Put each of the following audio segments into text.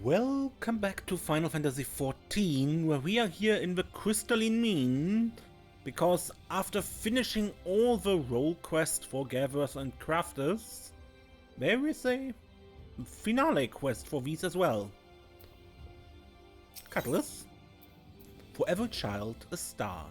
Welcome back to Final Fantasy XIV, where we are here in the Crystalline Mean, because after finishing all the role quests for gatherers and crafters, there is a finale quest for these as well. Catalyst. For every child, a star.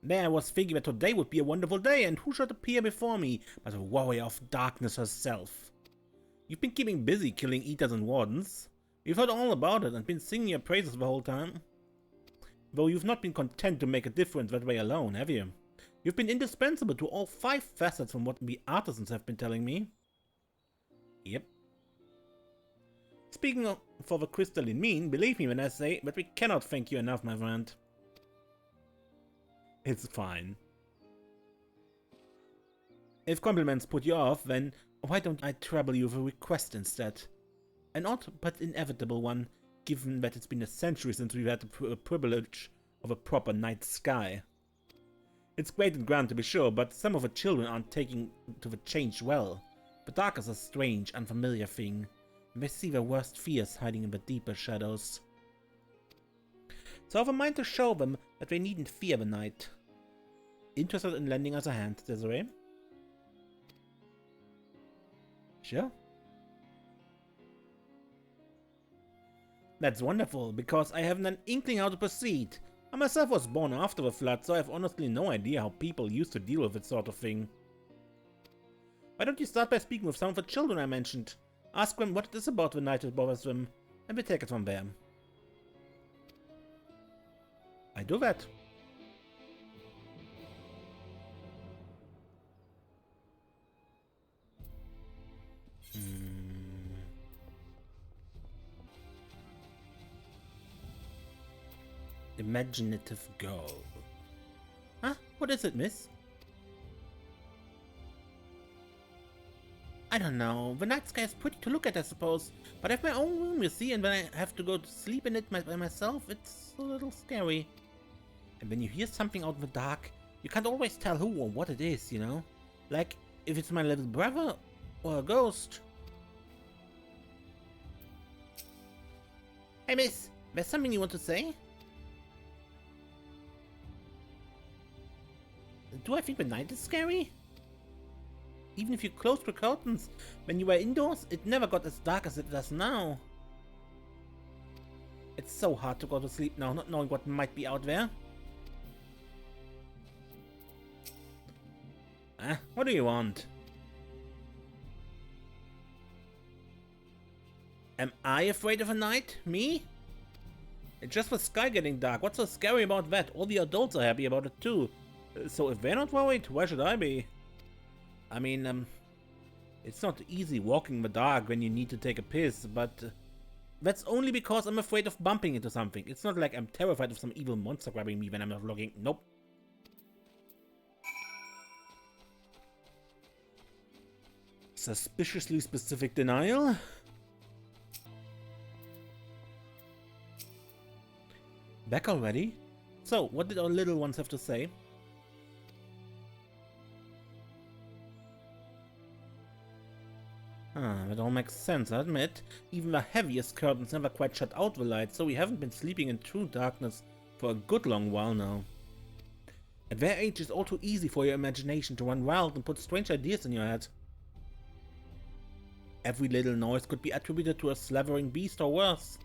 There I was thinking that today would be a wonderful day, and who should appear before me but the warrior of darkness herself. You've been keeping busy killing eaters and wardens. We've heard all about it and been singing your praises the whole time. Though you've not been content to make a difference that way alone, have you? You've been indispensable to all 5 facets from what the artisans have been telling me. Yep. Speaking of for the Crystalline Mean, believe me when I say that we cannot thank you enough, my friend. It's fine. If compliments put you off, then why don't I trouble you with a request instead? An odd but inevitable one, given that it's been a century since we've had the privilege of a proper night sky. It's great and grand to be sure, but some of the children aren't taking to the change well. The dark is a strange, unfamiliar thing, and they see their worst fears hiding in the deeper shadows. So I've a mind to show them that they needn't fear the night. Interested in lending us a hand, Desiree? Sure. That's wonderful, because I haven't an inkling how to proceed. I myself was born after the flood, so I have honestly no idea how people used to deal with this sort of thing. Why don't you start by speaking with some of the children I mentioned? Ask them what it is about the night that bothers them, and we take it from there. I do that. Imaginative girl. Huh? What is it, miss? I don't know. The night sky is pretty to look at, I suppose. But I have my own room, you see, and when I have to go to sleep in it by myself, it's a little scary. And when you hear something out in the dark, you can't always tell who or what it is, you know? Like, if it's my little brother or a ghost. Hey, miss, there's something you want to say? Do I think the night is scary? Even if you closed the curtains, when you were indoors, it never got as dark as it does now. It's so hard to go to sleep now, not knowing what might be out there. What do you want? Am I afraid of a night? Me? It's just the sky getting dark. What's so scary about that? All the adults are happy about it too. So if they're not worried, why should I be? I mean, it's not easy walking in the dark when you need to take a piss, but that's only because I'm afraid of bumping into something. It's not like I'm terrified of some evil monster grabbing me when I'm not looking. Nope. Suspiciously specific denial? Back already? So, what did our little ones have to say? That all makes sense, I admit. Even the heaviest curtains never quite shut out the light, so we haven't been sleeping in true darkness for a good long while now. At their age, it's all too easy for your imagination to run wild and put strange ideas in your head. Every little noise could be attributed to a slavering beast or worse.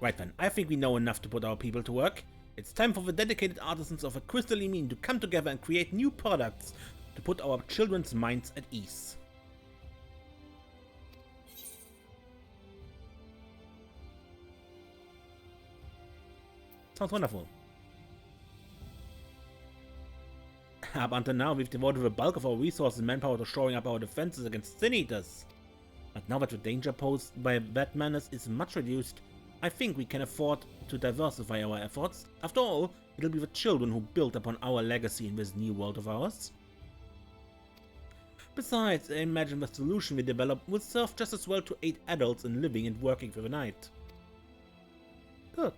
Right then, I think we know enough to put our people to work. It's time for the dedicated artisans of a Crystalline Mean to come together and create new products to put our children's minds at ease. Sounds wonderful. Up until now, we've devoted the bulk of our resources and manpower to shoring up our defenses against Sin Eaters. But now that the danger posed by that menace is much reduced, I think we can afford to diversify our efforts. After all, it'll be the children who build upon our legacy in this new world of ours. Besides, I imagine the solution we develop will serve just as well to aid adults in living and working through the night. Good.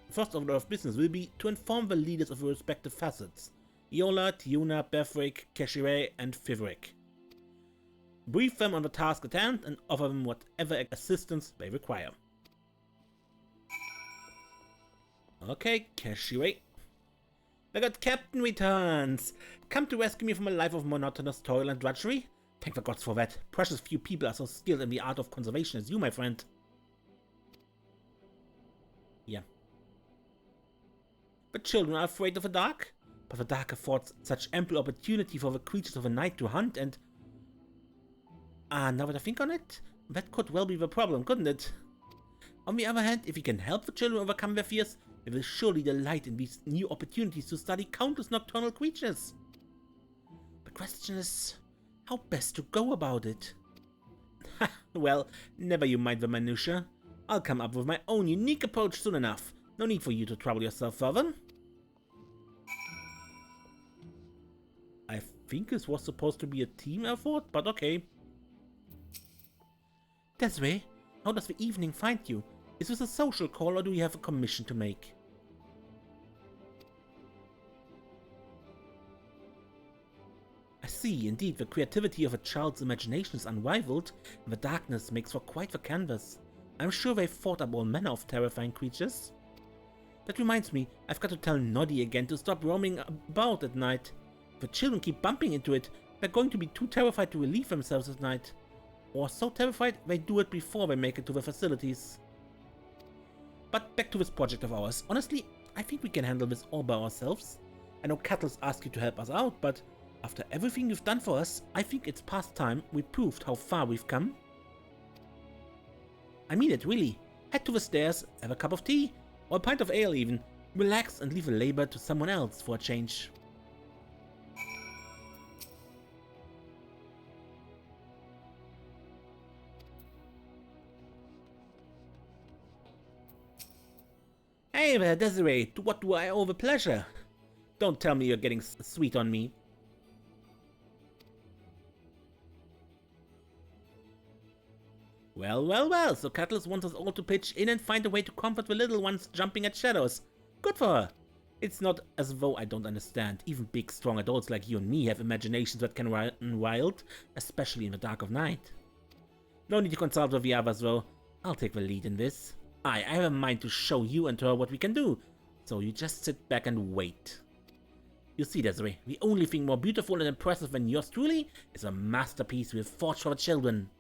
The first order of business will be to inform the leaders of the respective facets. Yola, Tiuna, Bethric, Keshire, and Fiveric. Brief them on the task at hand and offer them whatever assistance they require. Okay, Keshire. The good captain returns. Come to rescue me from a life of monotonous toil and drudgery? Thank the gods for that. Precious few people are so skilled in the art of conservation as you, my friend. Yeah. The children are afraid of the dark, but the dark affords such ample opportunity for the creatures of the night to hunt and... now that I think on it, that could well be the problem, couldn't it? On the other hand, if we can help the children overcome their fears, they will surely delight in these new opportunities to study countless nocturnal creatures. The question is, how best to go about it? Well, never you mind the minutiae. I'll come up with my own unique approach soon enough. No need for you to trouble yourself further. I think this was supposed to be a team effort, but okay. Desiree, how does the evening find you? Is this a social call or do you have a commission to make? I see, indeed, the creativity of a child's imagination is unrivaled, and the darkness makes for quite the canvas. I'm sure they've thought up all manner of terrifying creatures. That reminds me, I've got to tell Noddy again to stop roaming about at night. If the children keep bumping into it, they're going to be too terrified to relieve themselves at night. Or so terrified they do it before they make it to the facilities. But back to this project of ours. Honestly, I think we can handle this all by ourselves. I know Cattles asked you to help us out, but after everything you've done for us, I think it's past time we proved how far we've come. I mean it, really. Head to the stairs, have a cup of tea, or a pint of ale even. Relax and leave the labor to someone else for a change. Hey there, Desiree, to what do I owe the pleasure? Don't tell me you're getting sweet on me. Well, so Cutlass wants us all to pitch in and find a way to comfort the little ones jumping at shadows. Good for her. It's not as though I don't understand. Even big, strong adults like you and me have imaginations that can run wild, especially in the dark of night. No need to consult with the others, though. I'll take the lead in this. I have a mind to show you and her what we can do, so you just sit back and wait. You see, Desiree, the only thing more beautiful and impressive than yours truly is a masterpiece we've forged for the children.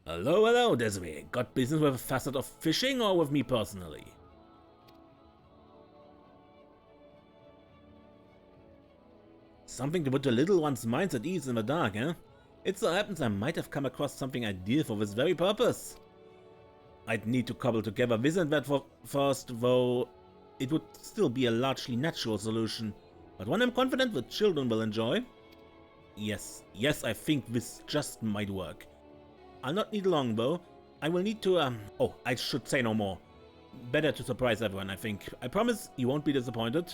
Hello, Desiree. Got business with a facet of fishing or with me personally? Something to put the little one's minds at ease in the dark, eh? It so happens I might have come across something ideal for this very purpose. I'd need to cobble together this and that first, though it would still be a largely natural solution, but one I'm confident the children will enjoy. Yes, I think this just might work. I'll not need long, though. I will need to, oh, I should say no more. Better to surprise everyone, I think. I promise you won't be disappointed.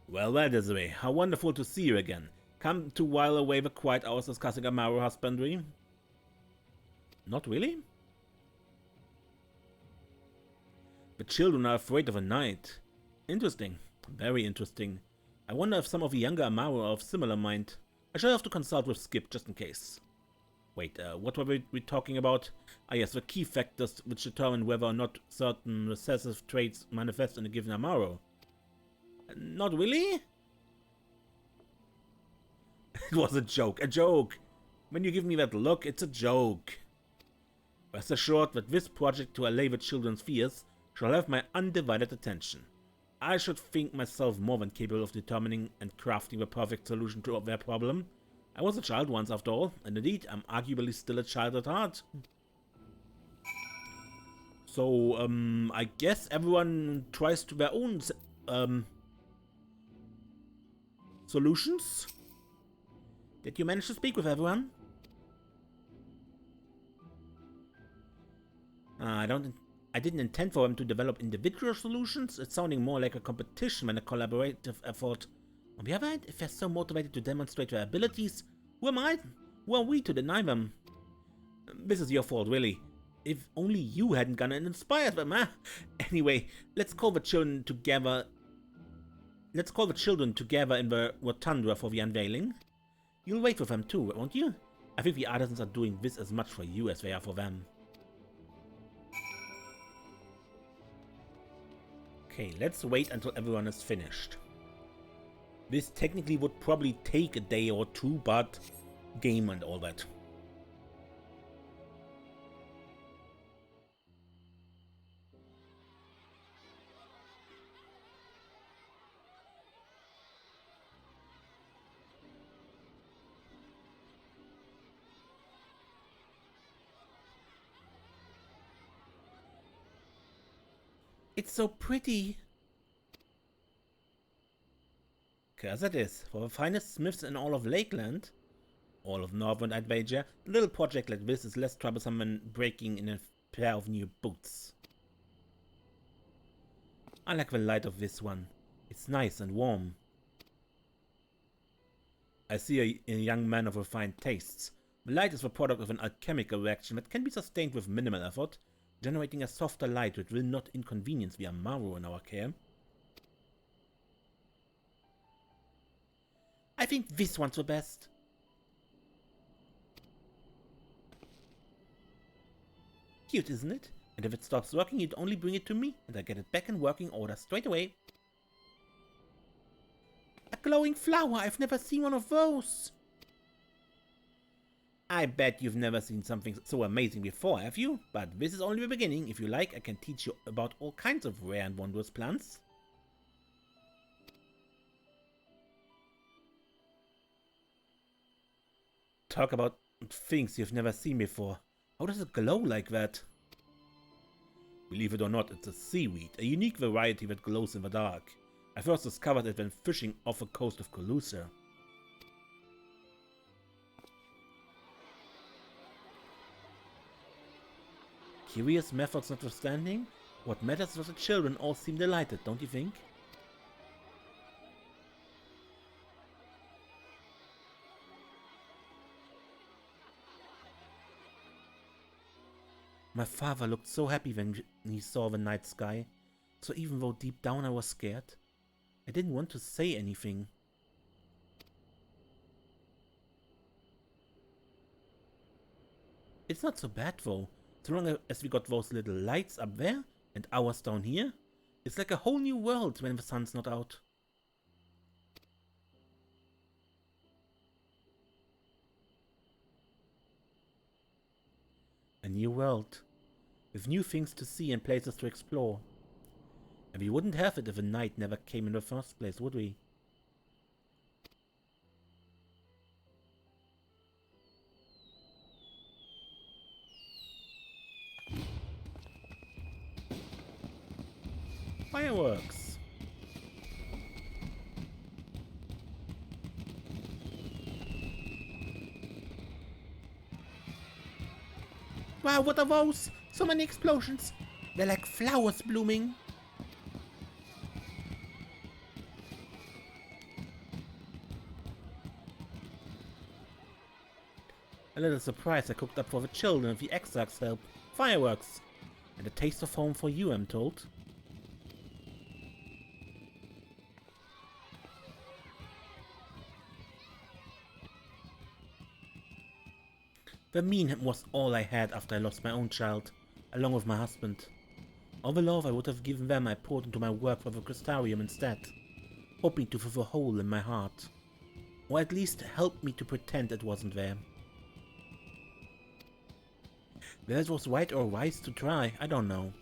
Well, Desiree, how wonderful to see you again. Come to while away the quiet hours discussing Amaro husbandry? Not really? The children are afraid of the night. Interesting. Very interesting. I wonder if some of the younger Amaro are of similar mind. I shall have to consult with Skip just in case. Wait, what were we talking about? Ah yes, the key factors which determine whether or not certain recessive traits manifest in a given Amaro. Not really? It was a joke, When you give me that look, it's a joke. Rest assured that this project to allay the children's fears shall have my undivided attention. I should think myself more than capable of determining and crafting the perfect solution to their problem. I was a child once, after all, and indeed, I'm arguably still a child at heart. So, I guess everyone tries to their own, solutions? Did you manage to speak with everyone? I didn't intend for them to develop individual solutions. It's sounding more like a competition than a collaborative effort. On the other hand, if they're so motivated to demonstrate their abilities, who am I? Who are we to deny them? This is your fault, really. If only you hadn't gone and inspired them, huh? Anyway, let's call the children together. Let's call the children together in the rotunda for the unveiling. You'll wait for them too, won't you? I think the artisans are doing this as much for you as they are for them. Okay, let's wait until everyone is finished. This technically would probably take a day or two, but game and all that. It's so pretty. Cause it is. For the finest smiths in all of Lakeland, all of Northern I'd wager, a little project like this is less troublesome than breaking in a pair of new boots. I like the light of this one. It's nice and warm. I see a young man of refined tastes. The light is the product of an alchemical reaction that can be sustained with minimal effort, generating a softer light which will not inconvenience the Amaru in our care. I think this one's the best. Cute, isn't it? And if it stops working, you'd only bring it to me, and I get it back in working order straight away. A glowing flower! I've never seen one of those! I bet you've never seen something so amazing before, have you? But this is only the beginning. If you like, I can teach you about all kinds of rare and wondrous plants. Talk about things you've never seen before. How does it glow like that? Believe it or not, it's a seaweed, a unique variety that glows in the dark. I first discovered it when fishing off the coast of Colusa. Curious methods notwithstanding, what matters is that the children all seem delighted, don't you think? My father looked so happy when he saw the night sky, so even though deep down I was scared, I didn't want to say anything. It's not so bad though, so long as we got those little lights up there and ours down here. It's like a whole new world when the sun's not out. A new world, with new things to see and places to explore. And we wouldn't have it if the night never came in the first place, would we? Fireworks! Wow, what are those? So many explosions! They're like flowers blooming! A little surprise I cooked up for the children with the XIV's help. Fireworks! And a taste of home for you, I'm told. The Mean was all I had after I lost my own child, along with my husband. All the love I would have given them I poured into my work for the Crystarium instead, hoping to fill a hole in my heart. Or at least help me to pretend it wasn't there. Whether it was right or wise to try, I don't know.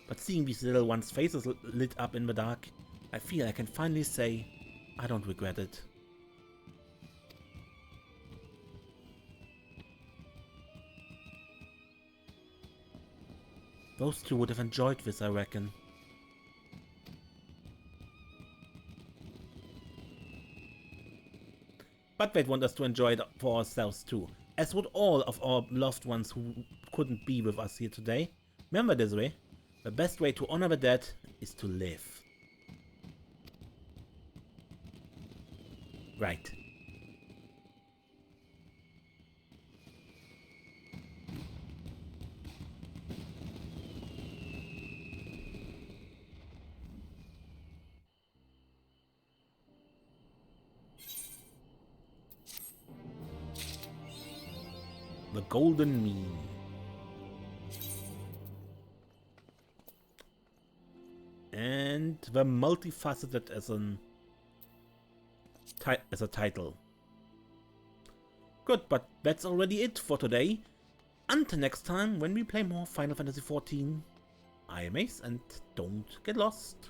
But seeing these little ones' faces lit up in the dark, I feel I can finally say, I don't regret it. Those two would have enjoyed this, I reckon. But they'd want us to enjoy it for ourselves too, as would all of our loved ones who couldn't be with us here today. Remember this way, the best way to honor the dead is to live. Right. The Golden Mean. And the Multifaceted as a title. Good, but that's already it for today. Until next time, when we play more Final Fantasy XIV, I am Ace, and don't get lost.